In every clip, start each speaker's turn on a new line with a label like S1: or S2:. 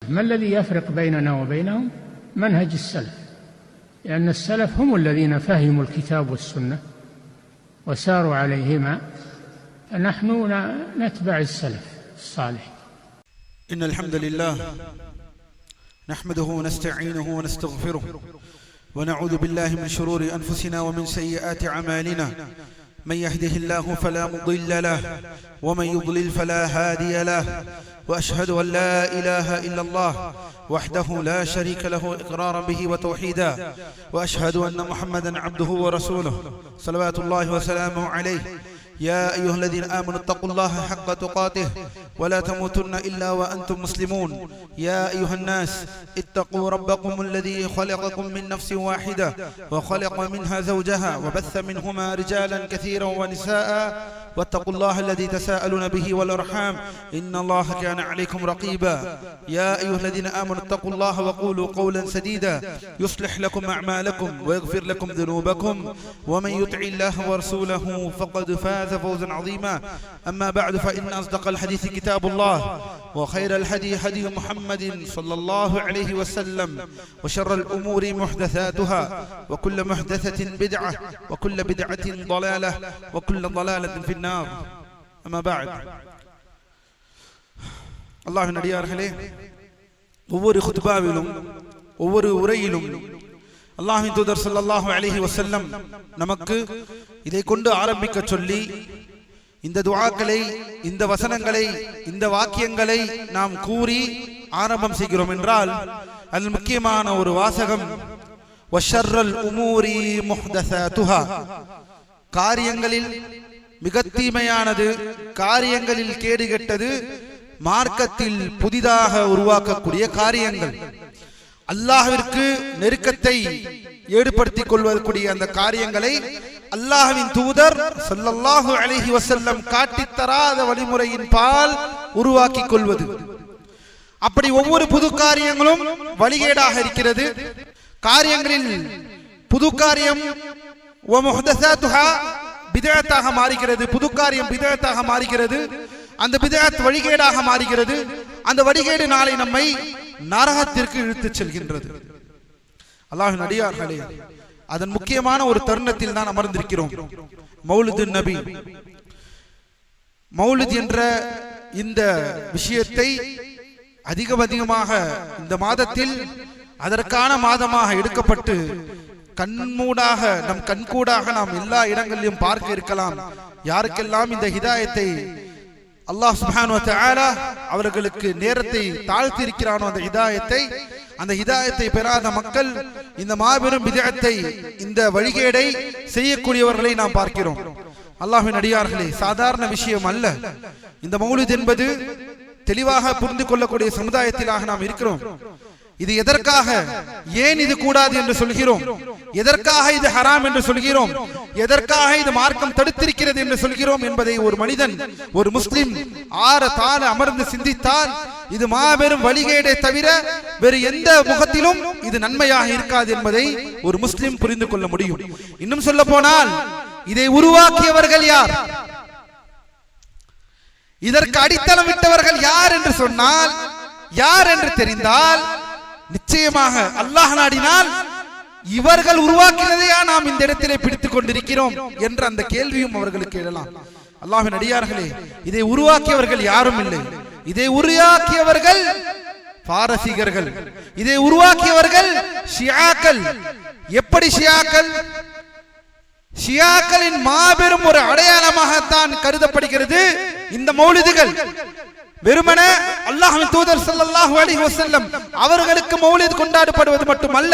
S1: ما الذي يفرق بيننا وبينهم؟ منهج السلف، لأن السلف هم الذين فهموا الكتاب والسنة وساروا عليهما، نحن نتبع السلف الصالح.
S2: إن الحمد لله نحمده ونستعينه ونستغفره ونعوذ بالله من شرور أنفسنا ومن سيئات أعمالنا، من يهده الله فلا مضل له ومن يضلل فلا هادي له، وأشهد أن لا إله إلا الله وحده لا شريك له إقرارا به وتوحيدا، وأشهد أن محمدا عبده ورسوله صلوات الله وسلامه عليه. يا أيها الذين آمنوا اتقوا الله حق تقاته ولا تموتن إلا وأنتم مسلمون. يا أيها الناس اتقوا ربكم الذي خلقكم من نفس واحدة وخلق منها زوجها وبث منهما رجالا كثيرا ونساء، واتقوا الله الذي تساءلون به والأرحام إن الله كان عليكم رقيبا. يا أيها الذين آمنوا اتقوا الله وقولوا قولا سديدا يصلح لكم أعمالكم ويغفر لكم ذنوبكم، ومن يطع الله ورسوله فقد فاز فوزا عظيما. أما بعد، فإن أصدق الحديث كتاب الله، وخير الهدي هدي محمد صلى الله عليه وسلم، وشر الأمور محدثاتها، وكل محدثة بدعة، وكل بدعة ضلالة، وكل ضلالة في النار. أما بعد، அல்லாஹ்வின் அடியார்களே, ஒவ்வொரு குத்பாவிலும் ஒவ்வொரு உரையிலும் அல்லாஹ்வின் தூதர் ஸல்லல்லாஹு அலைஹி வஸல்லம் நமக்கு இதை கொண்டு ஆரம்பிக்க சொல்லி இந்த துஆக்களை, இந்த வசனங்களை, இந்த வாக்கியங்களை நாம் கூறி ஆரம்பம் செய்கிறோம் என்றால் அதில் முக்கியமான ஒரு வாசகம் வஷர்ரல் உமூரி முஹ்தஸாத்துஹா, காரியங்களில் மிக தீமையானது, காரியங்களில் கேடுகெட்டது, மார்க்கத்தில் புதிதாக உருவாக்கக்கூடிய காரியங்கள், அல்லாஹ்விற்கு நெருக்கத்தை ஏற்படுத்திக் கொள்வதற்குரிய அந்த காரியங்களை அல்லாஹ்வின் தூதர் ஸல்லல்லாஹு அலைஹி வஸல்லம் காட்டித் தராத வழிமுறையின் பால் உருவாக்கிக் கொள்வது. அப்படி ஒவ்வொரு புது காரியங்களும் வழிகேடாக இருக்கிறது. காரியங்களில் புது காரியம் வமுஹ்தஸாத்துஹா பித்அத்தாக மாறுகிறது, புது காரியம் பித்அத்தாக மாறுகிறது, அந்த பித்அத் வழிகேடாக மாறுகிறது. அந்த வழிகேடு நாளை நம்மை நரகத்திற்கு இழுத்துச் செல்கின்றது. அல்லாஹ்வின் அடியார்களே, அதன் முக்கியமான ஒரு தருணத்தில் தான் அமர்ந்திருக்கிறோம். மௌலிது நபி, மௌலித் என்ற இந்த விஷயத்தை அதிகமாக இந்த மாதத்தில் அதற்கான மாதமாக எடுக்கப்பட்டு கண்மூடாக, நம் கண்கூடாக நாம் எல்லா இடங்களிலும் பார்க்க இருக்கலாம். யாருக்கெல்லாம் இந்த ஹிதாயத்தை அல்லாஹ் சுப்ஹானஹு வ தஆலா அவர்களுக்கு நேரத்தை தாழ்த்தி இருக்கிறானோ, அந்த ஹிதாயத்தை பெறாத மக்கள் இந்த மாபெரும் பித்அத்தை, இந்த வழிகேடை செய்யக்கூடியவர்களை நாம் பார்க்கிறோம். அல்லாஹ்வின் அடியார்களே, சாதாரண விஷயம் அல்ல. இந்த மௌலித் என்பது தெளிவாக புரிந்து கொள்ளக்கூடிய சமுதாயத்திலாக நாம் இருக்கிறோம். இது எதற்காக, ஏன் இது கூடாது என்று சொல்கிறோம், எதற்காக இது ஹராம் என்று சொல்கிறோம், எதற்காக இது மார்க்கம் தடுத்திருக்கிறது என்று சொல்கிறோம் என்பதை ஒரு மனிதன், ஒரு முஸ்லிம் ஆற தாழ அமர்ந்து சிந்தித்தால் இது மாபெரும் வழிகேடை தவிர வேறு எந்த முகத்திலும் இது நன்மையாக இருக்காது என்பதை ஒரு முஸ்லிம் புரிந்து கொள்ள முடியும். இன்னும் சொல்ல போனால், இதை உருவாக்கியவர்கள் யார், இதற்கு அடித்தளம் விட்டவர்கள் யார் என்று சொன்னால், யார் என்று தெரிந்தால் நிச்சயமாக அல்லாஹ் நாடினால் இவர்கள் உருவாக்கினதையா நாம் இந்த இடத்திலே பிடித்துக் கொண்டிருக்கிறோம் என்ற அந்த கேள்வியும் அவர்களுக்கு எழலாம். அல்லாஹ்வின் அடியார்களே, இதை உருவாக்கியவர்கள் யாரும் இல்லை. இதை உருவாக்கியவர்கள் பாரசீகர்கள், இதை உருவாக்கியவர்கள் ஷியாக்கள். எப்படி ஷியாக்கள்? ஷியாக்களின் மாபெரும் ஒரு அடையாளமாகத்தான் கருதப்படுகிறது இந்த மௌலிதுகள். வெறுமன அல்லாஹ்வின் தூதர் ஸல்லல்லாஹு அலைஹி வஸல்லம் அவர்களுக்கு மௌலித் கொண்டாடப்படுவது மட்டுமல்ல,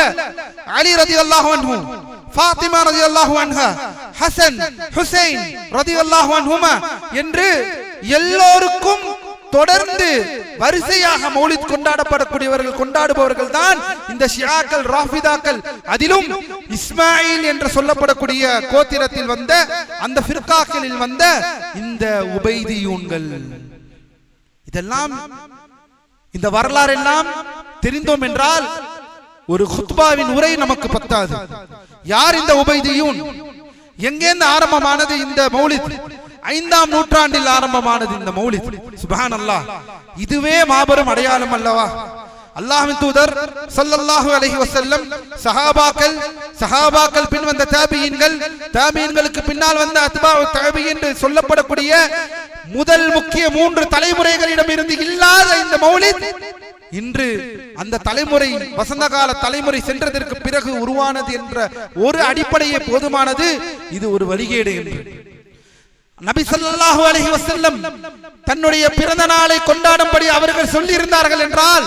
S2: அலி ரலியல்லாஹு அன்ஹு, ஃபாத்திமா ரலியல்லாஹு அன்ஹா, ஹசன், ஹுசைன் ரலியல்லாஹு அன்ஹுமா என்று எல்லோருக்கும் தொடர்ந்து வரிசையாக மௌலித் கொண்டாடுபவர்கள் தான் இந்த ஷியாக்கள், ராஃபிதாக்கள். அதிலும் இஸ்மாயில் என்று சொல்லப்படக்கூடிய கோத்திரத்தில் வந்த அந்த ஃபிர்காக்களில் வந்த இந்த உபைதியூன்கள். இதெல்லாம், இந்த வரலாறு எல்லாம் தெரிந்தோம் என்றால் ஒரு குத்பாவின் உரை நமக்கு பத்தாது. யார் இந்த உபைதியூன்? எங்கேருந்து ஆரம்பமானது இந்த மௌலித்? 5ஆம் நூற்றாண்டில் ஆரம்பமானது இந்த மௌலித். சுப்ஹானல்லாஹ், இதுவே மாபெரும் அடையாளம் அல்லவா? அல்லாஹ்வின் தூதர் ஸல்லல்லாஹு அலைஹி வஸல்லம், சஹாபாக்கள் பின் வந்த தாபியீன்களுக்கு பின்னால் வந்த அத்பாஉ தாபியீன் என்று சொல்லப்படக்கூடிய முதல் முக்கிய 3 தலைமுறைகளிடம் இருந்து இல்லாத இந்த மௌலித் இன்று அந்த தலைமுறை வசந்த கால தலைமுறை சென்றதற்கு பிறகு உருவானது என்ற ஒரு அடிப்படையே போதுமானது. இது ஒரு வழிகேடு என்று நபி ஸல்லல்லாஹு அலைஹி வஸல்லம் தன்னுடைய பிறந்த நாளை கொண்டாடும்படி அவர்கள் சொல்லி இருந்தார்கள் என்றால்,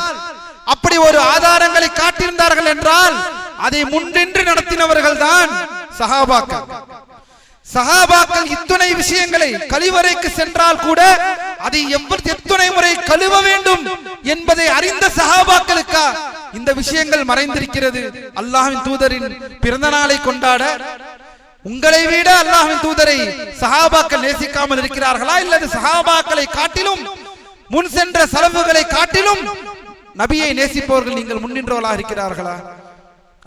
S2: அப்படி ஒரு ஆதாரங்களை காட்டியிருந்தார்கள் என்றால், அதை முன்னின்று நடத்தினவர்கள் தான் சஹாபாக்கள். இத்துணை விஷயங்களை கழிவறைக்கு சென்றால் கூட அதை எத்தனை முறை கழுவ வேண்டும் என்பதை அறிந்த சஹாபாக்களுக்கா இந்த விஷயங்கள் மறைந்திருக்கிறது? அல்லாஹ்வின் தூதரின் பிறந்த நாளை கொண்டாட உங்களை விட அல்லாஹ்வின் தூதரை சஹாபாக்கள் நேசிக்காமல் இருக்கிறார்களா? இல்லது சஹாபாக்களை காட்டிலும் முன் சென்ற சலஃபுகளை காட்டிலும் நபியை நேசிப்பவர்கள் நீங்கள் முன்னின்றவர்களாக இருக்கிறார்களா?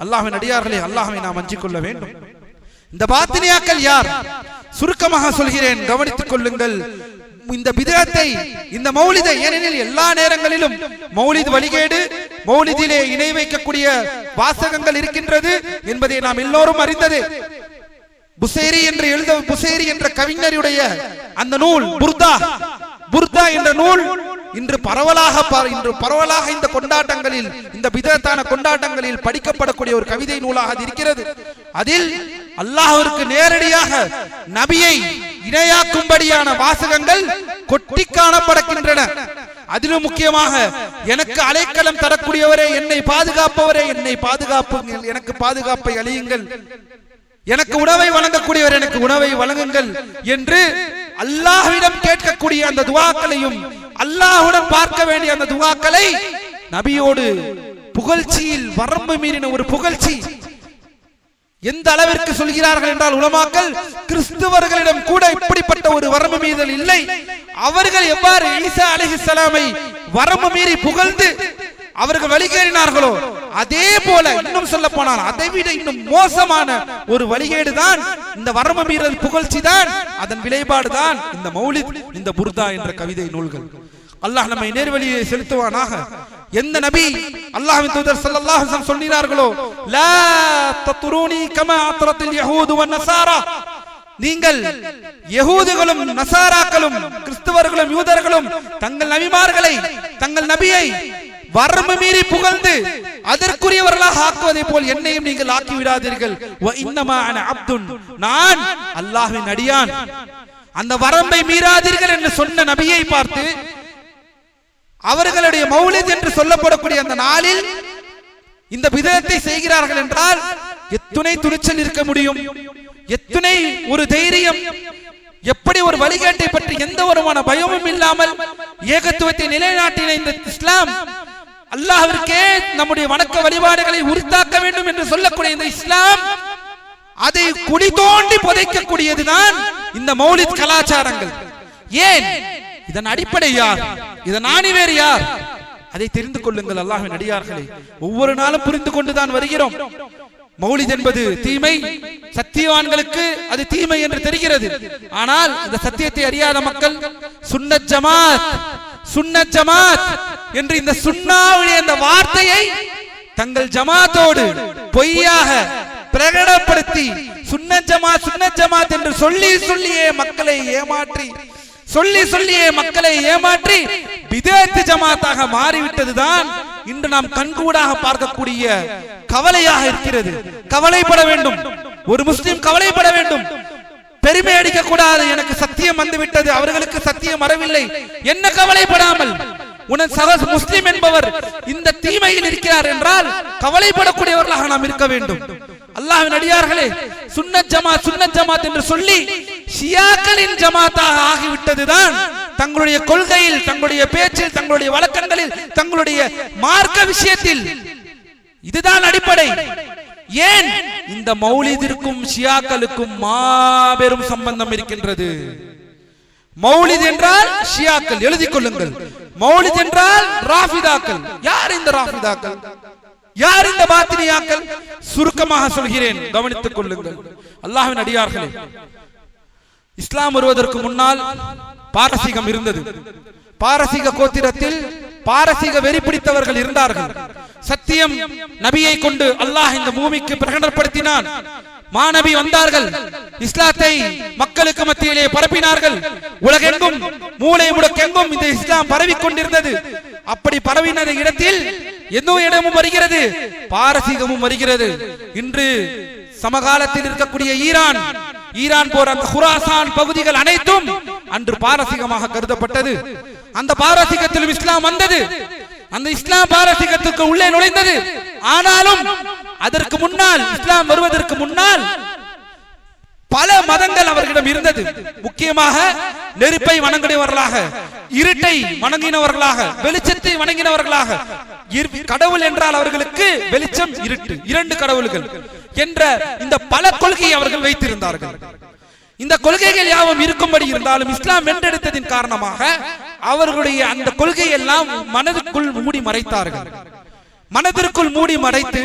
S2: அல்லாஹ்வின் அடியார்களே, அல்லாஹ்வை நாம் அஞ்சிக் கொள்ள வேண்டும். இந்த பாத்தினியாக்கள் யார்? சுருக்கமாக சொல்கிறேன், கவனித்துக் கொள்ளுங்கள். இந்த பிதஅத்தை, இந்த மௌலிதை, ஏனெனில் எல்லா நேரங்களிலும் மௌலித் வழிகேடு, மௌலிதிலே இணை வைக்கக்கூடிய வாசகங்கள் இருக்கின்றது என்பதை நாம் எல்லோரும் அறிந்தது. புசைரி என்ற கவிஞருடைய அந்த நூல் புர்தா என்ற நூல் இன்று பரவலாக இந்த கொண்டாட்டங்களில், இந்த பிதஅத்தான கொண்டாட்டங்களில் படிக்கப்படக்கூடிய ஒரு கவிதை நூலாக அது இருக்கிறது. அதில் அல்லாஹ்விற்கு நேரடியாக நபியை இணையாக்கும்படியான வாசகங்கள் கொட்டி காணப்படுகின்றன. அதிலும் முக்கியமாக, எனக்கு அலைக்கலம் தரக்கூடியவரே, என்னை பாதுகாப்பவரே, எனக்கு பாதுகாப்பை அளியுங்கள், எனக்கு உணவை வழங்கக்கூடியவர் எனக்கு உணவை வழங்குங்கள் என்று அல்லாஹ்விடம் கேட்கக்கூடிய அந்த துஆக்களையும், அல்லாஹ்வுடன் பார்க்க வேண்டிய அந்த துஆக்களை நபியோடு புகழ்ச்சியில் வரம்பு மீறின ஒரு புகழ்ச்சி. எந்த அளவிற்கு சொல்கிறார்கள் என்றால், உலமாக்கள் கிறிஸ்துவர்களிடம் கூட இப்படிப்பட்ட ஒரு வரம்பு மீறல் இல்லை. அவர்கள் எவ்வாறு ஈசா அலைஹிஸ்ஸலாமை வரம்பு மீறி புகழ்ந்து அவர்கள் வழிகேறினார்களோ, அதே போல இன்னும் சொல்ல போனால் அதைவிட இன்னும் மோசமான ஒரு வழிகேடு தான் இந்த வரம்பு மீறல் புகழ்ச்சி தான். அதன் விளைபாடு தான் இந்த மௌலித், இந்த புர்தா என்ற கவிதை நூல்கள். அல்லாஹ் நம்மை நேர்வழியை செலுத்துவானாக. எந்த நபி அல்லாஹ்வின் தூதர் ஸல்லல்லாஹு அலைஹி வஸல்லம் சொன்னார்களோ, லா தத்ரூனி கமா அத்ரத்தில் யஹூது வன் நஸாரா, நீங்கள் யஹூதிகளும் நஸாராக்களும் கிறிஸ்தவர்களும் யூதர்களும் தங்கள் நபிமார்களை, தங்கள் நபியை வரம்பு மீறி புகழ்ந்து அதற்குரியவர்களாக ஆக்குவதை போல் என்னையும் நீங்கள் ஆக்கி விடாதீர்கள். வ இன்னமா அன அப்துன், நான் அல்லாஹ்வின் அடியான், அந்த வரம்பை மீறாதீர்கள் என்று சொன்ன நபியை பார்த்து அவர்களுடைய மௌலித் என்று சொல்லப்படக்கூடிய அந்த நாளில் இந்த பிதஅத்தை செய்கிறார்கள் என்றால் எத்துணை துணிச்சல் இருக்க முடியும்? எத்துணை ஒரு தைரியம்? எப்படி ஒரு வழிகாட்டை பற்றி எந்த ஒருமான பயமும் இல்லாமல் ஏகத்துவத்தை நிலைநாட்டின இந்த இஸ்லாம், அல்லாஹ்விற்கே நம்முடைய வணக்க வழிபாடுகளை உரித்தாக்க வேண்டும் என்று சொல்லக்கூடிய இந்த இஸ்லாம், அதை குழி தோண்டி புதைக்கக்கூடியதுதான் இந்த மௌலித் கலாச்சாரங்கள். ஏன்? இதன் அடிப்படை யார்? இதன் ஆணிவேர் யார்? அதை தெரிந்து கொள்ளுங்கள் அல்லாஹ்வின் அடியார்களே. ஒவ்வொரு நாளும் புரிந்து கொண்டுதான் வருகிறோம். மௌலித் என்பது தீமை, சத்தியவான்களுக்கு அது தீமை என்று தெரிகிறது. ஆனால் இந்த சத்தியத்தை அறியாத மக்கள் சுன்னத் ஜமாத் என்று இந்த சுன்னாவுடைய அந்த வார்த்தையை தங்கள் ஜமாத்தோடு பொய்யாக பிரகடனப்படுத்தி சுன்னத் ஜமாத் என்று சொல்லியே மக்களை ஏமாற்றி பிதஅத் ஜமாத்தாக மாறிவிட்டதுதான் இன்று நாம் கண்கூடாக பார்க்கக்கூடிய கவலையாக இருக்கிறது. கவலைப்பட வேண்டும், ஒரு முஸ்லிம் கவலைப்பட வேண்டும். பெருமை அடிக்க கூடாது, எனக்கு சத்தியம் வந்துவிட்டது, அவர்களுக்கு சத்தியம் வரவில்லை என்ன கவலைப்படாமல் உனது சக முஸ்லிம் என்பவர் இந்த தீமையில் இருக்கிறார் என்றால் கவலைப்படக்கூடியவர்களாக நாம் இருக்க வேண்டும். அல்லாஹ்வின் அடியார்களே, சுன்னத் ஜமாத் என்று சொல்லி ஷியாக்களின் ஜமாத்தாக ஆகிவிட்டதுதான் தங்களுடைய கொள்கையில், தங்களுடைய பேச்சில், தங்களுடைய வழக்கங்களில், தங்களுடைய மார்க்க விஷயத்தில். இதுதான் அடிப்படை. ஏன்? இந்த மௌலிதிற்கும் ஷியாக்களுக்கும் மாபெரும் சம்பந்தம் இருக்கின்றது. மௌலித் என்றால் ஷியாக்கள், எழுதிக் கொள்ளுங்கள். மௌலித் என்றால் ராஃபிதாக்கள். யார் இந்த ராஃபிதாக்கள்? யார் இந்த பாத்தினியாக்கள்? சுருக்கமாக சொல்கிறேன், கவனித்துக் கொள்ளுங்கள். அல்லாஹ்வின் அடியார்களே, இஸ்லாம் வருவதற்கு முன்னால் பாரசீகம் இருந்தது. பாரசீக கோத்திரத்தில் பாரசீக வெறி பிடித்தவர்கள் இருந்தார்கள். சத்தியம் நபியை கொண்டு அல்லாஹ் இந்த பூமிக்கு பிரகடனப்படுத்தினான். மாநபி வந்தார்கள், இஸ்லாத்தை மக்களுக்கு மத்தியிலே பரப்பினார்கள். உலகெங்கும் மூலை முடுக்கெங்கும் இந்த இஸ்லாம் பரவிக் கொண்டிருந்தது. அப்படி பரவினது இடத்தில் எந்த இடமும் வருகிறது, பாரசீகமும் வருகிறது. இன்று சமகாலத்தில் இருக்கக்கூடிய ஈரான் போற அந்த குராசான் பகுதிகள் அனைத்தும் அன்று பாரசீகமாக கருதப்பட்டது. அந்த பாரசீகத்திலும் இஸ்லாம் வந்தது. அந்த இஸ்லாம் பாரசீகத்துக்கு உள்ளே நுழைந்தது. ஆனாலும் அதற்கு முன்னால், இஸ்லாம் வருவதற்கு முன்னால் பல மதங்கள் அவர்களிடம் இருந்தது. முக்கியமாக நெருப்பை வணங்கினவர்களாக, இருட்டை வணங்கினவர்களாக, வெளிச்சத்தை வணங்கினவர்களாக. கடவுள் என்றால் அவர்களுக்கு வெளிச்சம், இருட்டு, இரண்டு கடவுள்கள் என்ற இந்த பல கொள்கையை அவர்கள் வைத்திருந்தார்கள். இந்த கொள்கைகள் யாவும் இருக்கும்படி இருந்தாலும் இஸ்லாம் வென்றெடுத்ததின் காரணமாக அவர்களுடைய அந்த கொள்கையெல்லாம் மனதுக்குள் மூடி மறைத்தார்கள். மனதிற்குள் மூடி மறைத்து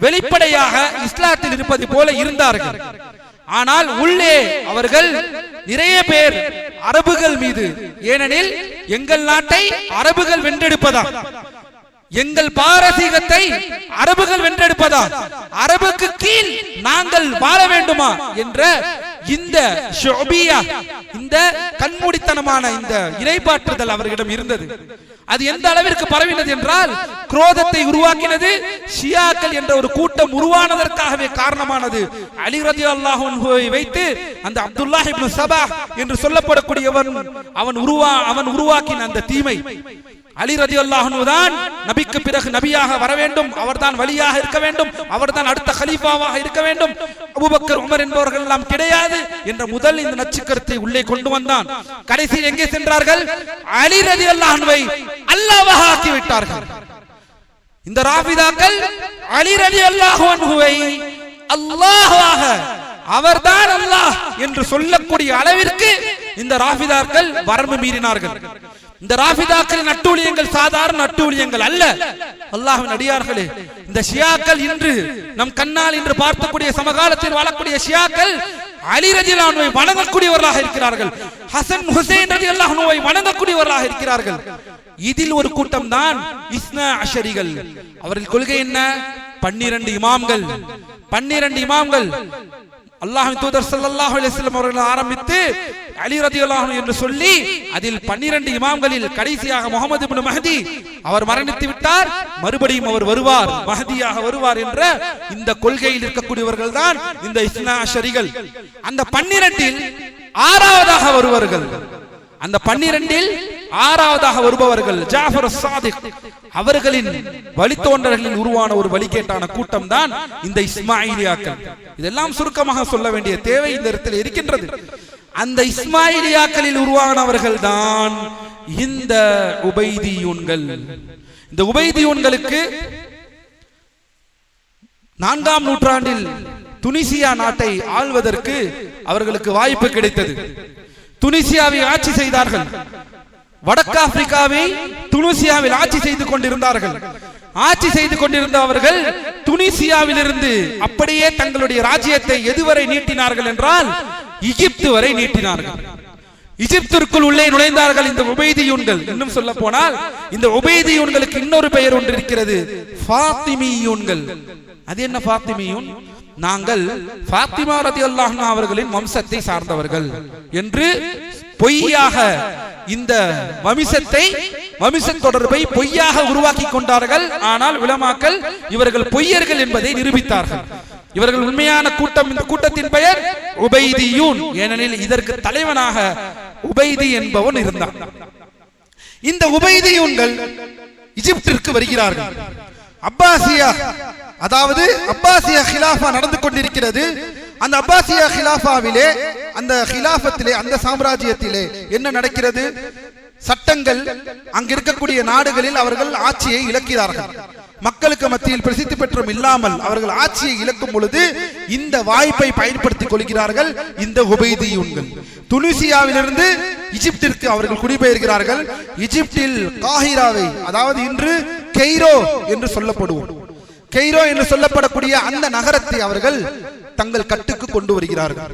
S2: வெளிப்படையாக இஸ்லாத்தில் இருப்பது போல இருந்தார்கள். ஆனால் உள்ளே அவர்கள் நிறைய பேர் அரபுகள் மீது, ஏனெனில் எங்கள் நாட்டை அரபுகள் வென்றெடுப்பதா, எங்கள் பாரசீகத்தை அரபுகள் வென்றெடுப்பதா, அரபுக்கு கீழ் நாங்கள் வாழ வேண்டுமா என்ற இந்த இந்த கண்மூடித்தனமான இந்த இறைபாற்றுதல் அவர்களிடம் இருந்தது. அது எந்த அளவிற்கு பரவினது என்றால் குரோதத்தை உருவாக்கினது. ஷியாக்கள் என்ற ஒரு கூட்டம் உருவானதற்காகவே காரணமானது. அலி ரலியல்லாஹு அன்ஹுவை வைத்து அந்த அப்துல்லாஹ் இப்னு சபா என்று சொல்லப்படக்கூடியவன் அவன் உருவாக்கின அந்த தீமை. அலி ரலியல்லாஹு அன்ஹு தான் நபிக்கு பிறகு நபியாக வர வேண்டும், அவர்தான் வலியாக இருக்க வேண்டும், அவர்தான் அடுத்த கலீஃபாவாக இருக்க வேண்டும், அபூபக்கர் உமர் என்பவர்கள் எல்லாம் கிடையாது என்ற முதல் இந்த நச்சுக்கருத்தை உள்ளே கொண்டு வந்தான். கடைசியில் எங்கே சென்றார்கள்? அலி ரலியல்லாஹு அன்ஹுவை அல்லாஹ்வாக ஆக்கி விட்டார்கள். இந்த ராஃபிதாக்கள் அலி ரலியல்லாஹு அன்ஹுவை அல்லாஹ்வாக, அவர்தான் அல்லாஹ் என்று சொல்லக்கூடிய அளவிற்கு இந்த ராஃபிதாக்கள் வரம்பு மீறினார்கள். இந்த ராஃபிதாக்கள் நட்டூழியங்கள் சாதாரண நட்டூழியங்கள் அல்ல. அல்லாஹ்வின் அடியார்களே, இந்த ஷியாக்கள் இன்று நம் கண்ணால் இன்று பார்க்கக்கூடிய சமகாலத்தில் வாழக்கூடிய ஷியாக்கள் அலி ரலியல்லாஹு அன்ஹுவை வணங்கக்கூடியவர்களாக இருக்கிறார்கள். ஹசன் ஹுசைன் ரலியல்லாஹு அன்ஹுவை வணங்கக்கூடியவர்களாக இருக்கிறார்கள். இதில் ஒரு கூட்டம் தான் இஸ்னா அஷரிகள். அவர்கள் கொள்கை என்ன? 12 இமாம்கள். 12 இமாம்கள் அல்லாஹ்வின் தூதர் ஸல்லல்லாஹு அலைஹி வஸல்லம் அவர்கள் ஆரம்பித்து அலி ரலியல்லாஹு அன்ஹு என்று சொல்லி அதில் 12 இமாம்களில் கடைசியாக முஹம்மது இப்னு மஹ்தி அவர் மரணித்து விட்டார், மறுபடியும் அவர் வருவார், மஹ்தியாக வருவார் என்ற இந்த கொள்கையில் இருக்கக்கூடியவர்கள் தான் இந்த இஸ்னா அஷரிகள். அந்த 12இல் 6வதாக வருவார்கள். அந்த 12இல் 6வதாக வருபவர்கள் ஜாஃபர் சாதிக் அவர்களின் வழித்தோன்றர்களில் உருவான ஒரு வழிகேட்டான கூட்டம் தான் இந்த இஸ்மாயிலியாக்கள். இதெல்லாம் சுருக்கமாக சொல்ல வேண்டிய தேவை இந்த இடத்தில் இருக்கின்றது. அந்த இஸ்மாயிலியாக்களில் உருவானவர்கள் தான் இந்த உபைதியூன்கள். இந்த உபைதியூன்களுக்கு 4ஆம் நூற்றாண்டில் துனிசியா நாட்டை ஆள்வதற்கு அவர்களுக்கு வாய்ப்பு கிடைத்தது. துனிசியாவை ஆட்சி செய்தார்கள். வடக்கு ஆப்பிரிக்காவை துனிசியாவில் ஆட்சி செய்து கொண்டிருந்தார்கள். ஆட்சி செய்து கொண்டிருந்த அவர்கள் துனிசியாவில் இருந்து அப்படியே தங்களுடைய ராஜ்யத்தை எதுவரை நீட்டினார்கள் என்றால் எகிப்து வரை நீட்டினார்கள். எகிப்திற்குள் உள்ளே நுழைந்தார்கள் இந்த உபைதியூன்கள். இன்னும் சொல்ல போனால் இந்த உபைதியூன்களுக்கு இன்னொரு பெயர் ஒன்று இருக்கிறது, ஃபாத்திமியூன்கள். அது என்ன ஃபாத்திமியூன்? நாங்கள் ஃபாத்திமா ரலியல்லாஹு அன்ஹா அவர்களின் வம்சத்தை சார்ந்தவர்கள் என்று பொய்யாக இந்த வம்ச தொடர்பை பொய்யாக உருவாக்கி கொண்டார்கள். ஆனால் உலமாக்கள் இவர்கள் பொய்யர்கள் என்பதை நிரூபித்தார்கள். இவர்கள் உண்மையான கூட்டம். இந்த கூட்டத்தின் பெயர் உபைதியூன். ஏனெனில் இதற்கு தலைவனாக உபைதி என்பவன் இருந்தான். இந்த உபைதியூன்கள் எகிப்திற்கு வருகிறார்கள். அப்பாசியா, அதாவது அப்பாசியா ஹிலாஃபா நடந்து கொண்டிருக்கிறது. அந்த அப்பாசியா ஹிலாஃபாவிலே, அந்த ஹிலாஃபத்திலே, அந்த சாம்ராஜ்யத்திலே என்ன நடக்கிறது? சட்டங்கள் அங்க இருக்கக்கூடிய நாடுகளில் அவர்கள் ஆட்சியை இழக்கிறார்கள். மக்களுக்கு மத்தியில் பிரசித்தி பெற்றும் இல்லாமல் அவர்கள் ஆட்சியை இழக்கும் பொழுது இந்த வாய்ப்பை பயன்படுத்திக் கொள்கிறார்கள் இந்த உபைதியூன்கள். துனிசியாவிலிருந்து எகிப்திற்கு அவர்கள் குடிபெயர்கிறார்கள். எகிப்தில் காஹிராவை, அதாவது இன்று கெய்ரோ என்று சொல்லப்படுவோம், கெய்ரோ என்று சொல்லப்படக்கூடிய அந்த நகரத்தை அவர்கள் தங்கள் கட்டுக்கு கொண்டு வருகிறார்கள்.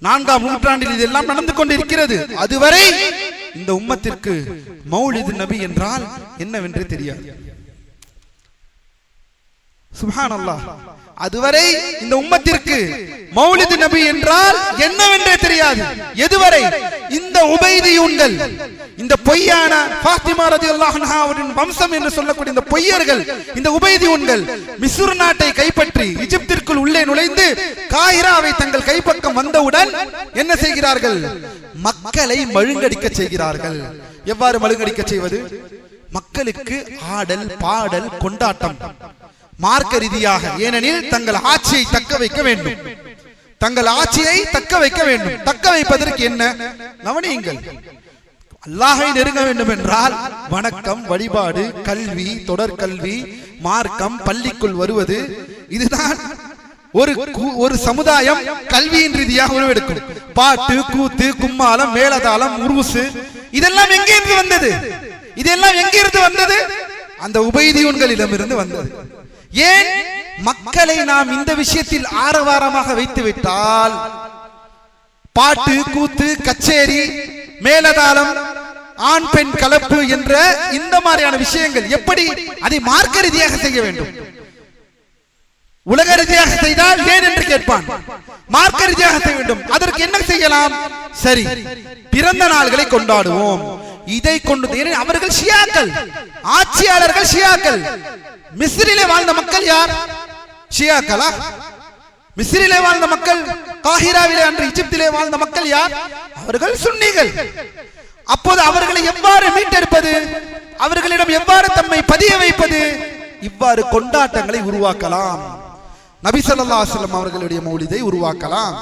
S2: 4ஆம் நூற்றாண்டில் இதெல்லாம் நடந்து கொண்டிருக்கிறது. அதுவரை இந்த உம்மத்திற்கு மௌலிது நபி என்றால் என்னவென்று தெரியாது. சுப்ஹானல்லாஹ். அதுவரை இந்த உம்மத்திற்கு மௌலிது நபி என்றால் என்னவென்றே தெரியாது. எதுவரை? இந்த உபைதியூன்கள், இந்த பொய்யான ஃபாத்திமா ரலியல்லாஹு அன்ஹா அவரின் வம்சம் என்று சொல்லக்கூடிய இந்த பொய்யர்கள், இந்த உபைதியூன்கள் மிஸ்ர் நாட்டை கைப்பற்றி எகிப்திற்குள் உள்ளே நுழைந்து காஹிராவை தங்கள் கைப்பக்கம் வந்தவுடன் என்ன செய்கிறார்கள்? மக்களை மழுங்கடிக்க செய்கிறார்கள். எவ்வாறு மழுங்கடிக்க செய்வது? மக்களுக்கு ஆடல் பாடல் கொண்டாட்டம் மார்க்க ரீதியாக. ஏனெனில் தங்கள் ஆட்சியை தக்க வைக்க வேண்டும். தங்கள் ஆட்சியை தக்க வைக்க வேண்டும். தக்க வைப்பதற்கு என்ன? கவனியுங்கள். அல்லாஹை நெருங்க வேண்டும் என்றால் வணக்கம், வழிபாடு, கல்வி, தொடர்கல்வி, மார்க்கம், பள்ளிக்குள் வருவது, இதுதான் ஒரு சமுதாயம் கல்வியின் ரீதியாக உருவெடுக்கும். பாட்டு, கூத்து, கும்மாளம், மேளதாளம், உருசு, இதெல்லாம் எங்கிருந்து வந்தது? இதெல்லாம் எங்கிருந்து வந்தது? அந்த உபைதியூன்களிடமிருந்து வந்தது. ஏன் மக்களை நாம் இந்த விஷயத்தில் ஆரவாரமாக வைத்து விட்டால், பாட்டு, கூத்து, கச்சேரி, மேலதாளம், ஆண் பெண் கலப்பு என்ற இந்த மாதிரியான விஷயங்கள் எப்படி அதை மார்க்க ரீதியாக செய்ய வேண்டும்? உலக ரீதியாக செய்தால் ஏன் என்று கேட்பான். மார்க்க ரீதியாக செய்ய வேண்டும். அதற்கு என்ன செய்யலாம்? சரி, பிறந்த நாள்களை கொண்டாடுவோம். இதை கொண்டு அவர்கள் ஷியாக்கள், ஆட்சியாளர்கள் ஷியாக்கள். மிஸ்ரிலே வாழ்ந்த மக்கள் யார்? ஷியாக்களா? மிஸ்ரிலே வாழ்ந்த மக்கள், காஹிராவிலே அன்று எகிப்திலே வாழ்ந்த மக்கள் யார்? அவர்கள் சுன்னிகள். அப்போது அவர்களை எவ்வாறு மீட்டெடுப்பது? அவர்களிடம் எவ்வாறு தம்மை பதிய வைப்பது? இவ்வாறு கொண்டாட்டங்களை உருவாக்கலாம். நபி ஸல்லல்லாஹு அலைஹி வஸல்லம் அவர்களுடைய மௌலிதை உருவாக்கலாம்.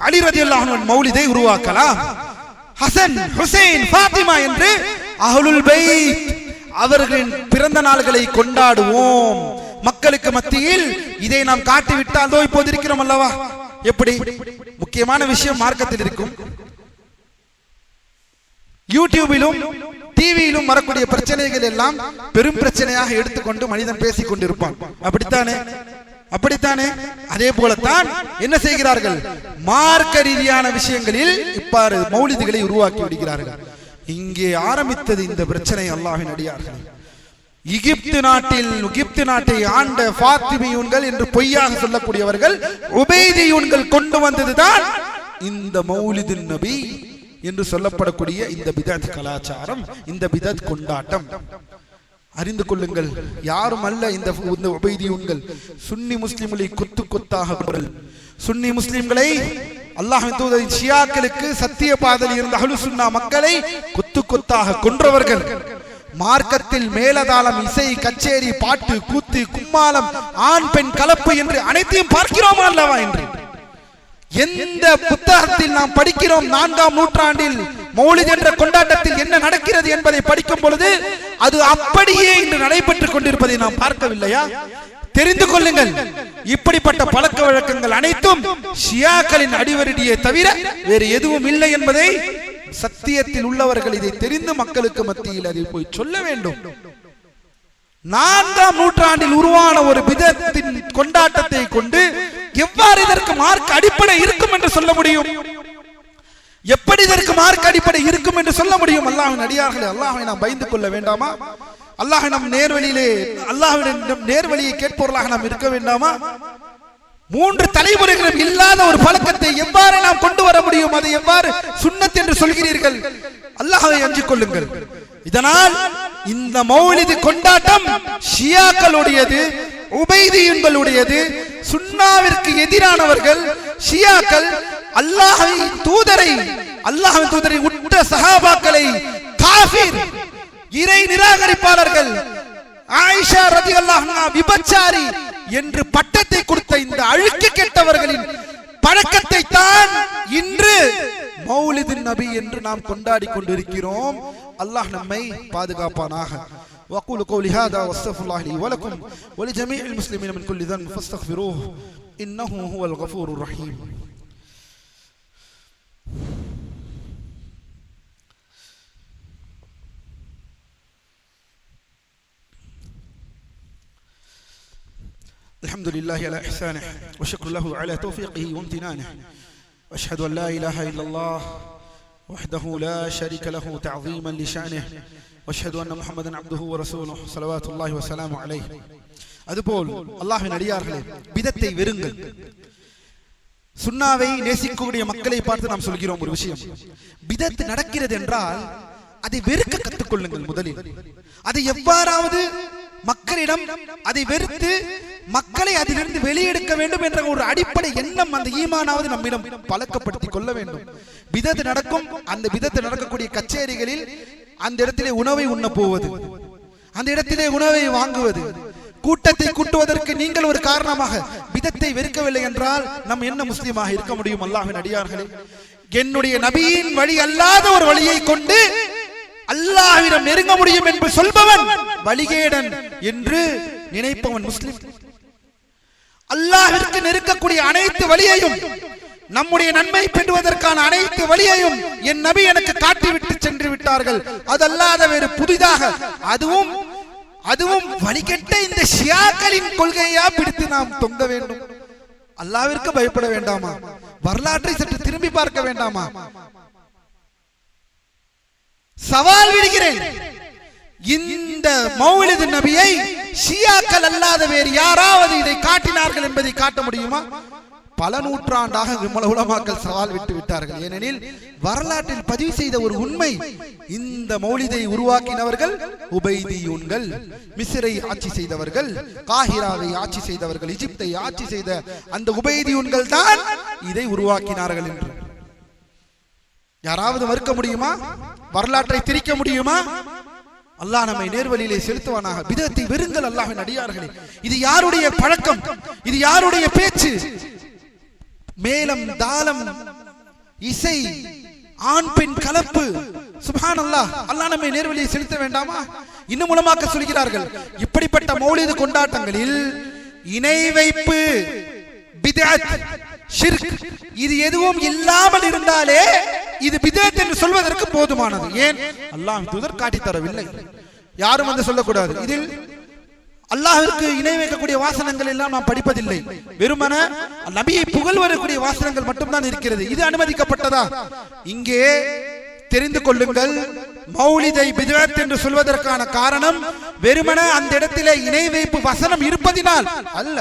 S2: அலி ரலியல்லாஹு அன்ஹு மௌலிதை உருவாக்கலாம். ஹசன், ஹுசைன், ஃபாத்திமா என்று அஹ்லுல் பைத் அவர்களின் பிறந்த நாள்களை கொண்டாடுவோம். மக்களுக்கு மத்தியில் இதை நாம் காட்டிவிட்டால், இப்போது இருக்கிறோம் அல்லவா, எப்படி முக்கியமான விஷயம் மார்க்கத்தில் இருக்கும். யூடியூபிலும் டிவியிலும் வரக்கூடிய பிரச்சனைகள் எல்லாம் பெரும் பிரச்சனையாக எடுத்துக்கொண்டு மனிதன் பேசிக் கொண்டிருப்பான். அப்படித்தானே? அப்படித்தானே? அதே போலத்தான் என்ன செய்கிறார்கள்? மார்க்க ரீதியான விஷயங்களில் இப்பாறு மௌலிதுகளை உருவாக்கி விடுகிறார்கள். இங்கே ஆரம்பித்தது இந்த பிரச்சனை. அல்லாஹ்வின் அடியார்கள், எகிப்து நாட்டை ஆண்ட ஃபாத்திமியூன்கள் என்று பொய்யாக சொல்லக்கூடியவர்கள், உபைதியூன்கள் கொண்டு வந்ததுதான் இந்த மௌலிது நபி என்று சொல்லப்படக்கூடிய இந்த பிதத் கலாச்சாரம், இந்த பிதத் கொண்டாட்டம். அறிந்து கொள்ளுங்கள், யாரும் அல்ல இந்த உபைதியூன்கள். சுன்னி முஸ்லிம்களை கொத்து கொத்தாக, சுன்னி முஸ்லிம்களை, அல்லாஹ்வின் தூதர் ஷியாக்களுக்கு சத்திய பாதையில் இருந்த அஹ்லு சுன்னா மக்களை கொத்து கொத்தாக கொன்றவர்கள். மார்க்கத்தில் மேலதாளம், இசை, கச்சேரி, பாட்டு, கூத்து, கும்மாளம், ஆண் பெண் கலப்பு என்று அனைத்தையும் பார்க்கிறோமா அல்லவா? என்று எந்த புத்தகத்தில் நாம் படிக்கிறோம்? 4ஆம் நூற்றாண்டில் மௌலித் என்ற கொண்டாட்டத்தில் என்ன நடக்கிறது என்பதை படிக்கும் பொழுது அது அப்படியே இன்று நடைபெற்றுக் கொண்டிருப்பதை நாம் பார்க்கவில்லையா? தெரிந்து கொள்ளுங்கள், இப்படிப்பட்ட பழக்க வழக்கங்கள் அனைத்தும் ஷியாக்களின் அடிவருடியை தவிர வேறு எதுவும் இல்லை என்பதை சத்தியத்தில் உள்ளவர்கள் இதை தெரிந்து மக்களுக்கு மத்தியில் அதை போய் சொல்ல வேண்டும். 4ஆம் நூற்றாண்டில் உருவான ஒரு பிதத்தின் கொண்டாட்டத்தை கொண்டு எவ்வாறு இதற்கு மார்க்க அடிப்படை இருக்கும் என்று சொல்ல முடியும்? எப்படி இதற்கு மார்க்க அடிப்படை இருக்கும் என்று சொல்ல முடியும்? அல்லாஹ்வின் அடியார்களே, அல்லாஹ்வை நாம் பயந்து கொள்ள வேண்டாமா? அல்லாஹ் நம் நேர்வழியிலே, அல்லாஹ்விடம் நேர்வழியை கேட்பவர்களாக நாம் இருக்க வேண்டாமா? 3 தலைமுறைகளும் இல்லாத ஒரு பழக்கத்தை எவ்வாறு நாம் கொண்டு வர முடியும்? அதை எவ்வாறு சுன்னத் என்று சொல்கிறீர்கள்? அல்லாஹ்வை அஞ்சிக் கொள்ளுங்கள். இதனால் இந்த மௌலிது கொண்டாட்டம் ஷியாக்களுடையது, உபைதியூன்களுடையது. சுன்னாவிற்கு எதிரானவர்கள் ஷியாக்கள் அல்லாஹ்வின் தூதரை உற்ற சஹாபாக்களை காஃபிர், இறை நிராகரிப்பாளர்கள், ஆயிஷா ரலியல்லாஹு அன்ஹா விபச்சாரி என்று பட்டத்தை கொடுத்த இந்த அழுக்கு கெட்டவர்களின் பழக்கத்தை தான் இன்று மௌலிது நபி என்று நாம் கொண்டாடி கொண்டிருக்கிறோம். அல்லாஹ் நம்மை பாதுகாப்பானாக. وأقول قولي هذا واستغفر الله لي ولكم ولجميع المسلمين من كل ذنب فاستغفروه إنه هو الغفور الرحيم. الحمد لله على إحسانه وشكر له على توفيقه وامتنانه وأشهد أن لا إله إلا الله وحده لا شريك له تعظيما لشأنه وأشهد أن محمدا عبده ورسوله صلوات الله وسلامه عليه. அதுபோல் அல்லாஹ்வின் அடியார்களே, பிதத்தை வெறுங்கள். சுன்னாவை நேசிக்கக்கூடிய மக்களை பார்த்து நாம் சொல்கிறோம் ஒரு விஷயம். பிதத் நடக்கிறது என்றால் அதை வெறுக்க கற்றுக்கொள்ளுங்கள். முதலில் அதை எவ்வாறாவது மக்களிடம் அதை வெறுத்து மக்களை அதிலிருந்து வெளியெடுக்க வேண்டும் என்ற ஒரு அடிப்படை எண்ணம், அந்த ஈமானாவது நம்மிடம் பழக்கப்படுத்திக் கொள்ள வேண்டும். பிதத் நடக்கும், அந்த பிதத் நடக்கக்கூடிய கச்சேரிகளில் அந்த இடத்திலே உணவை உண்ண போவது, அந்த இடத்திலே உணவை வாங்குவது, கூட்டத்தை கூட்டுவதற்கு நீங்கள் ஒரு காரணமாக பிதத்தை வெறுக்கவில்லை என்றால் நம் என்ன முஸ்லீமாக இருக்க முடியும்? அல்லாஹ்வின் அடியார்களே, என்னுடைய நபியின் வழி அல்லாத ஒரு வழியை கொண்டு அல்லாஹ்விடம் நெருங்க முடியும் என்று சொல்பவன் வழிகேடன் என்று நினைப்பவன் முஸ்லிம். அல்லாஹ்விற்கு நெருக்கக்கூடிய அனைத்து வழியையும், நம்முடைய நன்மை பெறுவதற்கான அனைத்து வழியையும் என் நபி எனக்கு காட்டிவிட்டு சென்று விட்டார்கள். அதல்லாத வேறு புதிதாக அதுவும் வழிகெட்ட இந்த ஷியாக்களின் கொள்கையா பிடித்து நாம் தொங்க வேண்டும்? அல்லாஹ்விற்கு பயப்பட வேண்டாமா? வரலாற்றை சற்று திரும்பி பார்க்க வேண்டாமா? சவால் விடுகிறேன், இந்த மௌலிது நபியை ஷியாக்கள் அல்லாத வேறு யாராவது இதை காட்டினார்கள் என்பதை காட்ட முடியுமா? பல நூற்றாண்டாக உலமாக்கள் சவால் விட்டு விட்டார்கள். ஏனெனில் வரலாற்றில் பதிவு செய்த ஒரு உண்மை, இந்த மௌலிதை உருவாக்கினவர்கள் உபைதியூன்கள், மிஸ்ரை ஆட்சி செய்தவர்கள், காஹிராவை ஆட்சி செய்தவர்கள், எகிப்தை ஆட்சி செய்த அந்த உபைதியூன்கள் தான் இதை உருவாக்கினார்கள் என்று யாராவது மறுக்க முடியுமா? வரலாற்றை திரிக்க முடியுமா? அல்லாஹ் நம்மை நேர்வழியிலே செலுத்துவானாக. பிதத்தை வெறுங்கள் அல்லாஹ்வின் அடியார்களே. இது யாருடைய பழக்கம்? இது யாருடைய பேச்சு? மேலம், தாளம், இசை, ஆண் பெண் கலப்பு, சுப்ஹானல்லாஹ். அல்லாஹ் நம்மை நேர்வழியை செலுத்த வேண்டாமா? இன்னும் மூலமாக சொல்கிறார்கள், இப்படிப்பட்ட மௌலிது கொண்டாட்டங்களில் இணை வைப்பு, பித்அத், ஷிர்க் இது எதுவும் இல்லாமல் இருந்தாலே இது பித்அத் என்று சொல்வதற்கு போதுமானது. ஏன்? அல்லாஹ் தூதர் காட்டி தரவில்லை, யாரும் வந்து சொல்லக்கூடாது. இதில் அல்லாஹ்விற்கு இணை வைக்கக்கூடிய வாசனங்கள் எல்லாம் நாம் படிப்பதில்லை. வெறுமன நபியை புகழ்வதற்குரிய வாசனங்கள் மட்டும்தான் இருக்கிறது. இது அனுமதிக்கப்பட்டதா? இங்கே தெரிந்து கொள்ளுங்கள், மௌலிதை பித்அத் என்று சொல்வதற்கான காரணம் வெறுமன அந்த இடத்திலே இணை வைப்பு வசனம் இருப்பதினால் அல்ல.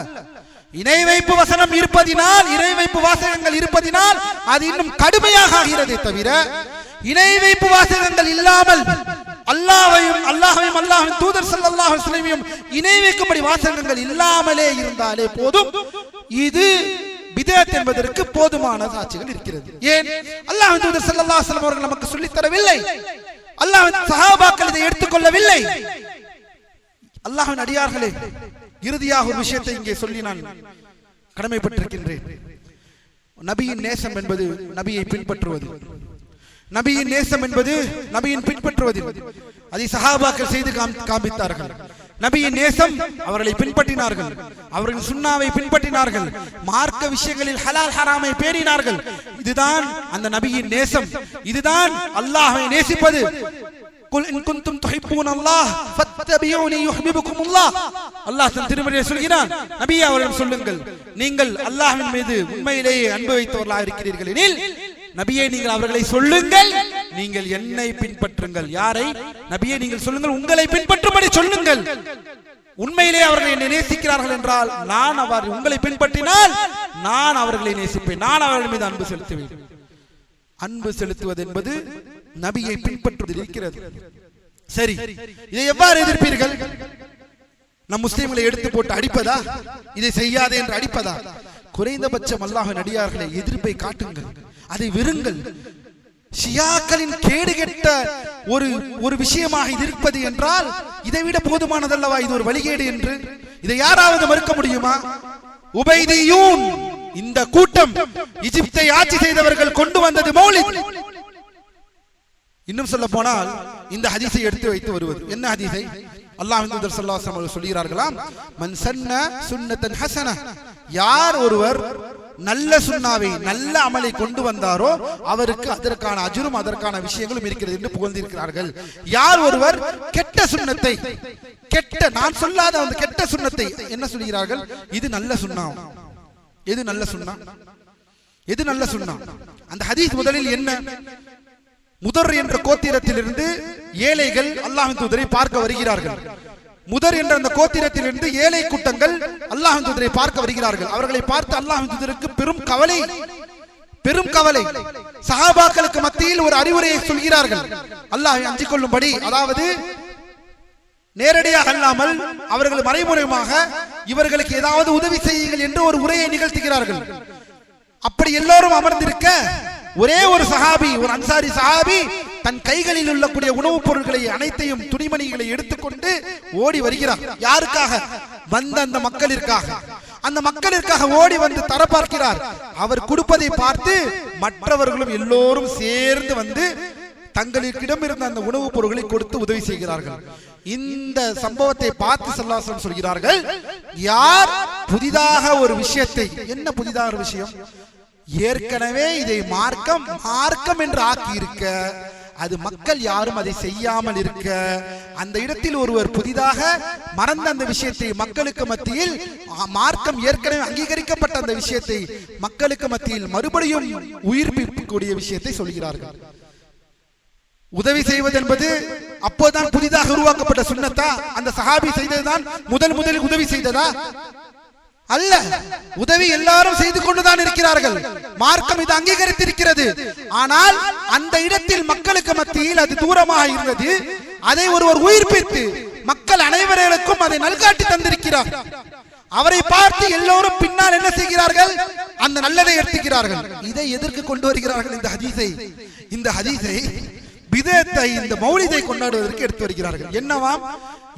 S2: இணை வைப்பு வசனம் இருப்பதினால், இணை வைப்பு வாசகங்கள் இருப்பதினால் அது இன்னும் கடுமையாக ஆகிறது. தவிர இணை வைப்பு வாசகங்கள் இல்லாமல் அல்லாஹ்வையும் அல்லாஹ்வின் தூதர் ஸல்லல்லாஹு அலைஹி வஸல்லம் இணை வைக்கும்படி வாசகங்கள் இல்லாமலே இருந்தாலே போதும், இது பித்அத் என்பதற்கு போதுமான சாட்சிகள் இருக்கிறது. ஏன்? அல்லாஹ்வின் தூதர் ஸல்லல்லாஹு அலைஹி வஸல்லம் அவர்கள் நமக்கு சொல்லித் தரவில்லை, அல்லாஹ்வின் சஹாபாக்கள் இதை எடுத்துக்கொள்ளவில்லை. அல்லாஹ்வின் அடியார்களே, இறுதியாக ஒரு விஷயத்தை இங்கே சொல்லி நான் கடமைப்பட்டிருக்கின்றேன். நபியின் நேசம் என்பது நபியை பின்பற்றுவது. நபியின் நேசம் என்பது நபியின் பின்பற்றுவது. அதை சஹாபாக்கள் செய்து காண்பித்தார்கள். நபியின் நேசம், அவர்களை பின்பற்றினார்கள், அவர்கள் சுன்னாவை பின்பற்றினார்கள், மார்க்க விஷயங்களில் ஹலால் ஹராமை பேணினார்கள். இதுதான் அந்த நபியின் நேசம், இதுதான் அல்லாஹ்வை நேசிப்பது. குல் இன் குன்தும் துஹிப்பூனல்லாஹ் ஃபத்தபியூனி யுஹிப்புகுமுல்லாஹ். அல்லாஹ் தன் திருமறையில் சொல்கிறான், நபியே அவர்களிடம் சொல்லுங்கள், நீங்கள் அல்லாஹ்வின் மீது உண்மையிலேயே அன்பு வைத்தவர்களாக இருக்கிறீர்கள் எனில் நபியே நீங்கள் அவர்களை சொல்லுங்கள், நீங்கள் என்னை பின்பற்றுங்கள். யாரை? நபியே நீங்கள் சொல்லுங்கள், உங்களை பின்பற்றும்படி சொல்லுங்கள். உண்மையிலே அவர்கள் என்னை நேசிக்கிறார்கள் என்றால் நான் உங்களை பின்பற்றினால் நான் அவர்களை நேசிப்பேன், நான் அவர்கள் மீது அன்பு செலுத்துவேன். அன்பு செலுத்துவது என்பது நபியை பின்பற்றுவதில் இருக்கிறது. சரி, இதை எவ்வாறு எதிர்ப்பீர்கள்? நம் முஸ்லிம்களை எடுத்து போட்டு அடிப்பதா? இதை செய்யாதே என்று அடிப்பதா? குறைந்தபட்சம் அல்லாஹ்வின் அடியார்களை எதிர்ப்பை காட்டுங்கள், அதை வெறுங்கள். ஷியாக்களின் கேடுகெட்ட ஒரு விஷயமாக இது இருப்பது என்றால் இதைவிட போதுமானதல்லவா இது ஒரு வழிகேடு என்று? இதை யாராவது மறுக்க முடியுமா? உபைதியூன் இந்த கூட்டம் எகிப்தை ஆட்சி செய்தவர்கள் கொண்டு வந்தது மௌலித். இன்னும் சொல்ல போனால் இந்த ஹதீஸை எடுத்து வைத்து வருவது என்ன ஹதீஸை? அல்லாஹ்வின் தூதர் ஸல்லல்லாஹு அலைஹி வஸல்லம் சொல்கிறார்களாம், மன் சன்ன சுன்னத்தன் ஹஸன, யார் ஒருவர் நல்ல சுன்னாவை நல்ல அமலை கொண்டு வந்தாரோ அவருக்கு அதற்கான அஜ்ரும் அதற்கான விஷயங்களும் இருக்கிறது என்று புகழ்ந்திருக்கிறார்கள். யார் ஒருவர் கெட்ட சுன்னத்தை, கெட்ட நான் சொல்லாத அந்த கெட்ட சுன்னத்தை என்ன சொல்கிறார்கள்? இது நல்ல சுன்னா. எது நல்ல சுன்னா? எது நல்ல சுன்னா? அந்த ஹதீஸ் முதலில் என்ன? முதர் என்ற கோத்திரத்திலிருந்து ஏழைகள் அல்லாஹ்வின் தூதரை பார்க்க வருகிறார்கள். முதர் என்ற அந்த கோத்திரத்திலிருந்து ஏழை கூட்டங்கள் அல்லாஹ்வின் தூதரை பார்க்க வருகிறார்கள். அவர்களை பார்த்து அல்லாஹ்வின் தூதருக்கு பெரும் கவலை. சஹாபாக்களுக்கு மத்தியில் ஒரு அறிவுரையை சொல்கிறார்கள், அல்லாஹ்வை அஞ்சிக் கொள்ளும்படி. அதாவது நேரடியாக அல்லாமல் அவர்கள் மறைமுகமாக இவர்களுக்கு ஏதாவது உதவி செய்யுங்கள் என்று ஒரு உரையை நிகழ்த்துகிறார்கள். அப்படி எல்லோரும் அமர்ந்திருக்க ஒரே ஒரு சஹாபி, ஒரு அன்சாரி சஹாபி தன் கைகளில் உள்ளக்கூடிய உணவுப் பொருட்களை அனைத்தையும் துணிமணிகளை எடுத்துக்கொண்டு ஓடி வருகிறார். யாருக்காக? வந்த அந்த மக்களிற்காக ஓடி வந்து தர பார்க்கிறார். அவர் கொடுப்பதை பார்த்து மற்றவர்களும் எல்லோரும் சேர்ந்து வந்து தங்களிடம் இருந்த அந்த உணவுப் பொருட்களை கொடுத்து உதவி செய்கிறார்கள். இந்த சம்பவத்தை பார்த்து ஸல்லல்லாஹு அலைஹி வஸல்லம் சொல்கிறார்கள், யார் புதிதாக ஒரு விஷயத்தை, என்ன புதிதாக ஒரு விஷயம்? ஏற்கனவே இதை மார்க்கம் என்று ஆக்கி இருக்க, அது மக்கள் யாரும் அதை செய்யாமல் இருக்க, அந்த இடத்தில் ஒருவர் புதிதாக மறந்த அந்த விஷயத்தை மக்களுக்கு மத்தியில், மார்க்கம் ஏற்கனவே அங்கீகரிக்கப்பட்ட அந்த விஷயத்தை மக்களுக்கு மத்தியில் மறுபடியும் உயிர்ப்பிக்கக்கூடிய விஷயத்தை சொல்கிறார்கள். உதவி செய்வது என்பது அப்போதான் புதிதாக உருவாக்கப்பட்ட சுன்னத்தா? அந்த சஹாபி செய்ததுதான் முதலில் உதவி செய்ததா? அல்ல. உதவி எல்லாரும் செய்து கொண்டுதான் இருக்கிறார்கள். மார்க்கம் இது அங்கீகரித்திருக்கிறது. ஆனால் அந்த இடத்தில் மக்களுக்கு மத்தியில் அது தூரமாக இருந்தது. அதை ஒருவர் உயிர்ப்பித்து மக்கள் அனைவருக்கும் அதை நல்காட்டி தந்திருக்கிறார். அவரை பார்த்து எல்லோரும் பின்னால் என்ன செய்கிறார்கள்? அந்த நல்லதை எடுத்துக்கிறார்கள். இதை எதற்கு கொண்டு வருகிறார்கள்? இந்த ஹதீஸை பிதத்தை, இந்த மௌலிதை கொண்டாடுவதற்கு எடுத்து வருகிறார்கள். என்னவாம்?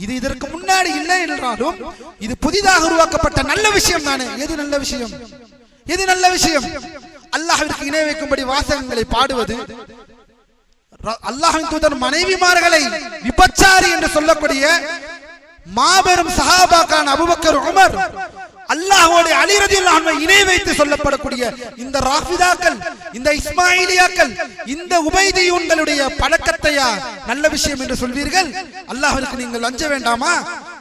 S2: இது இதற்கு முன்னாடி இல்லை என்றாலும் இது புதிதாக உருவாக்கப்பட்ட நல்ல விஷயம் தானே. எது நல்ல விஷயம்? அல்லாஹ்விற்கு இணை வைக்கும்படி வாசகங்களை பாடுவது, அல்லாஹ்வின் தூதர் மனைவிமார்களை விபச்சாரி என்று சொல்லக்கூடிய மாபெரும் சஹாபாக்கான அபூபக்கர், உமர், அல்லாஹ்வோடு அலி ரலியல்லாஹு அன்ஹு இணை வைத்து சொல்லப்படக்கூடிய இந்த ராஃபிதாக்கள், இந்த இஸ்மாயிலியாக்கள், இந்த உபைதியூன்களுடைய பழக்கத்தையா நல்ல விஷயம் என்று சொல்வீர்கள்? அல்லாஹ்விற்கு நீங்கள் அஞ்ச வேண்டாமா?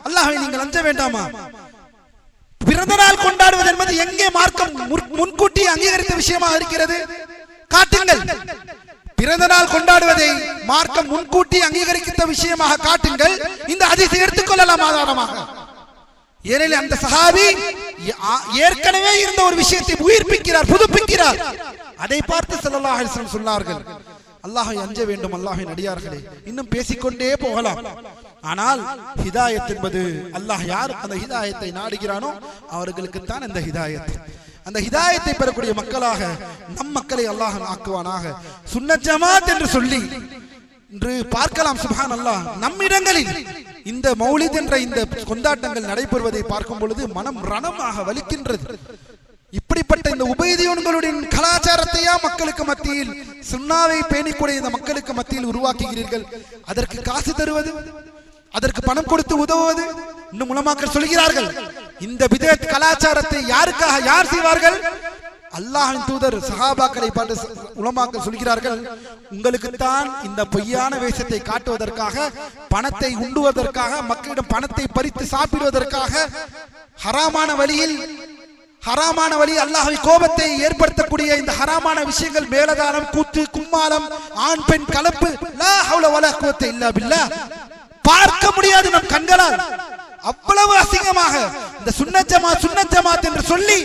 S2: அல்லாஹ்வை நீங்கள் அஞ்ச வேண்டாமா? பிறந்த நாள் கொண்டாடுவது என்பது எங்கே மார்க்கம் முன்கூட்டி அங்கீகரித்த விஷயமாக இருக்கிறது? காட்டுங்கள். பிறந்த நாள் கொண்டாடுவதை மார்க்கம் முன்கூட்டி அங்கீகரித்த விஷயமாக காட்டுங்கள். இந்த ஹதீஸை எடுத்துக்கொள்ளலாம் ஆதாரமாக. ஏனெனில் அந்த சஹாபி ஏற்கனவே இருந்த ஒரு விஷயத்தை உயிர்ப்பிக்கிறார், புதுப்பிக்கிறார். அதை பார்த்து ஸல்லல்லாஹு அலைஹி வஸல்லம் சொன்னார்கள், அல்லாஹ்வை அஞ்ச வேண்டும் அல்லாஹ்வின் அடியார்களே. இன்னும் பேசிக்கொண்டே போகலாம். ஆனால் ஹிதாயத் என்பது அல்லாஹ் யார் அந்த ஹிதாயத்தை நாடுகிறானோ அவர்களுக்கு தான் அந்த ஹிதாயத். அந்த ஹிதாயத்தை பெறக்கூடிய மக்களாக நம் மக்களை அல்லாஹ் ஆக்குவானாக. சுன்னத் ஜமாத் என்று சொல்லி இன்று பார்க்கலாம். சுப்ஹானல்லாஹ், நம்மிடங்களில் இந்த மௌலித் என்ற இந்த கொண்டாட்டங்கள் நடைபெறுவதை பார்க்கும் பொழுது மனம் ரணமாக வலிக்கின்றது. இப்படிப்பட்ட இந்த உபைதியூன்களுடைய கலாச்சாரத்தையா மக்களுக்கு மத்தியில், சுன்னாவை பேணிக்கூடிய இந்த மக்களுக்கு மத்தியில் உருவாக்குகிறீர்கள்? அதற்கு காசு தருவது, அதற்கு பணம் கொடுத்து உதவுவது. இன்னும் உலமாக்கள் சொல்கிறார்கள், இந்த பிதஅத் கலாச்சாரத்தை யார் செய்வார்கள்? அல்லாஹ்வின் தூதர் சஹாபாக்களை பார்த்து உலமாக்கள் சொல்கிறார்கள், உங்களுக்கு தான் இந்த பொய்யான வேஷத்தை காட்டுவதற்காக, பணத்தை உண்டுவதற்காக, மக்களிடம் பணத்தை பறித்து சாப்பிடுவதற்காக, ஹராமான வழி அல்லாஹ்வை கோபத்தை ஏற்படுத்தக்கூடிய இந்த ஹராமான விஷயங்கள், மேலதானம், கூத்து, கும்மாளம், ஆண் பெண் கலப்பு, லா ஹவ்ல வலா குவத்த இல்லா பில்லாஹ், பார்க்க முடியாது நம் கண்களால். அவ்வளவு அசிங்கமாக இந்த சுன்னத் ஜமாத் என்று சொல்லி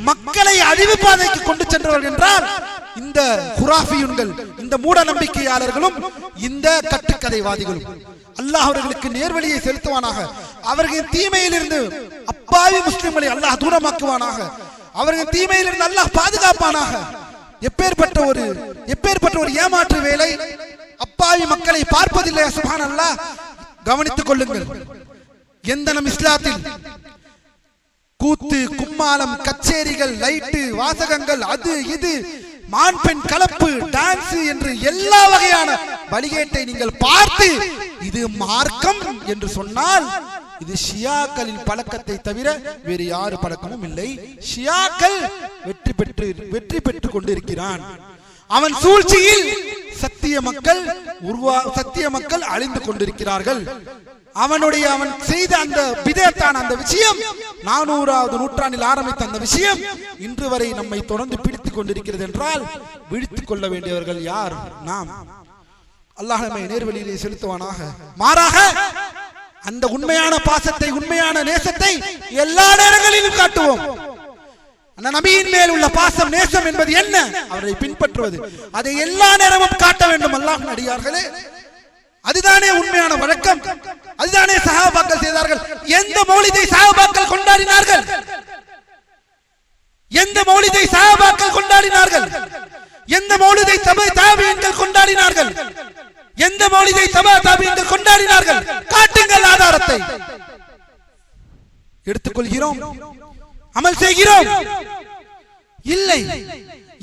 S2: மக்களை அழிவு பாதைக்கு கொண்டு சென்றவர்கள் என்றால் இந்த குராஃபியூன்கள், இந்த மூட நம்பிக்கையாளர்களும் இந்த கட்டுக்கதைவாதிகளும். அல்லாஹ் அவர்களுக்கு நேர்வழியை செலுத்துவானாக. அவர்களின் தீமையிலிருந்து அப்பாவி முஸ்லிம்களை அல்லாஹ் தூரமாக்குவானாக. அவர்களின் தீமையிலிருந்து அல்லாஹ் பாதுகாப்பானாக. எப்பேற்பட்ட ஒரு ஏமாற்று வேலை! அப்பாவி மக்களை பார்ப்பதில்லையா? சுப்ஹானல்லாஹ், கவனித்துக் கொள்ளுங்கள். எந்த நம் இஸ்லாத்தில் கூத்து, கும்மாளம், கச்சேரிகள், லைட்டு, வாசகங்கள், அது இது, மான் பெண் கலப்பு, டான்ஸ் என்று எல்லா வகையான வழிகேட்டை நீங்கள் பார்த்து இது மார்க்கம் என்று சொன்னால் இது ஷியாக்களின் பழக்கத்தை தவிர வேறு யாரு பழக்கமும் இல்லை. ஷியாக்கள் வெற்றி பெற்று கொண்டிருக்கிறான். அவன் சூழ்ச்சியில் சத்திய மக்கள் அழிந்து கொண்டிருக்கிறார்கள். அவன் செய்த அந்த பிதத்தான அந்த விஷயம் 400வது நூற்றாண்டில் ஆரம்பித்த அந்த விஷயம் இன்று வரை நம்மை தொடர்ந்து பிடித்துக் கொண்டிருக்கிறது என்றால் விழித்துக் கொள்ள வேண்டியவர்கள் யார்? நாம். அல்லாஹ் நம்மை நேர்வழியிலே செலுத்துவானாக. மாறாக அந்த உண்மையான பாசத்தை, உண்மையான நேசத்தை எல்லா நேரங்களிலும் காட்டுவோம். அந்த நபியின் மேல் உள்ள பாசம், நேசம் என்பது என்ன? அவரை பின்பற்றுவது. அதை எல்லா நேரமும் காட்ட வேண்டும். அல்லாஹ்வின் அடியார்களே, அதுதானே உண்மையான வழக்கம். அதுதானே சஹாபாக்கள் செய்தார்கள். எந்த மௌலிதை சஹாபாக்கள் கொண்டாடினார்கள்? எந்த மௌலிதை சஹாபாக்கள் கொண்டாடினார்கள்? எந்த மௌலிதை தாபீன்கள் கொண்டாடினார்கள்? எந்த மௌலிதை தாபீன்கள் கொண்டாடினார்கள்? காட்டுங்கள் ஆதாரத்தை. எடுத்துக்கொள்கிறோம், அமல் செய்கிறோம். இல்லை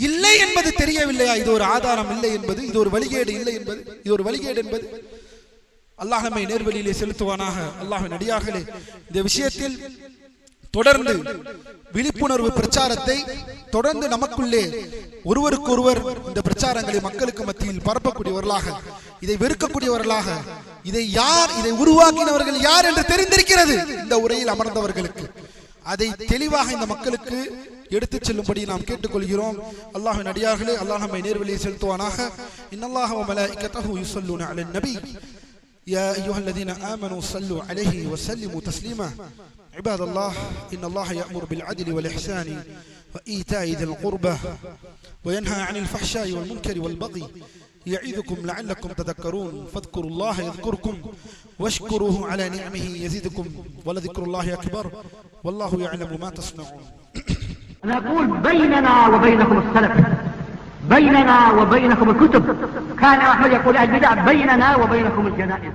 S2: இல்லை என்பது தெரியவில்லையா? இது ஒரு ஆதாரம் இல்லை என்பது, இது ஒரு வழிகேடு இல்லை என்பது, இது ஒரு வழிகேடு என்பது. அல்லாஹ் நம்மை நேர்வழியிலே செலுத்துவானாக. அல்லாஹ்வின் அடியார்களே, இந்த விஷயத்தில் தொடர்ந்து விழிப்புணர்வு பிரச்சாரத்தை தொடர்ந்து நமக்குள்ளே ஒருவருக்கொருவர் இந்த பிரச்சாரங்களை மக்களுக்கு மத்தியில் பரப்பக்கூடியவர்களாக, இதை வெறுக்கக்கூடியவர்களாக, இதை உருவாக்கினவர்கள் யார் என்று தெரிந்திருக்கிறது இந்த உரையில் அமர்ந்தவர்களுக்கு. அதை தெளிவாக இந்த மக்களுக்கு எடுத்துச் செல்லும்படி நாம் கேட்டுக்கொள்கிறோம். அல்லாஹ்வின் அடியார்களே, அல்லாஹ் நம்மை நேர்வழியை செலுத்துவானாக. இன்னல்லாஹ வ மலாயிகத்தஹு யுஸல்லூன அலன் நபி யா அய்யுஹல்லதீன ஆமனூ ஸல்லூ அலைஹி வ ஸல்லிமூ தஸ்லீமா. இபாதல்லாஹ், இன்னல்லாஹ யஅமுரு பில் அத்லி வல் இஹ்சானி வ ஈதாஇ தில் குர்பா வ யன்ஹா அனில் ஃபஹ்ஷாஇ வல் முன்கரி வல் பகி يعظكم لعلكم تذكرون فاذكروا الله يذكركم واشكروه على نعمه يزدكم ولذكر الله أكبر والله يعلم ما تصنعون.
S3: نقول بيننا وبينكم السلف، بيننا وبينكم الكتب. كان أحمد يقول البدع بيننا وبينكم الجنائز.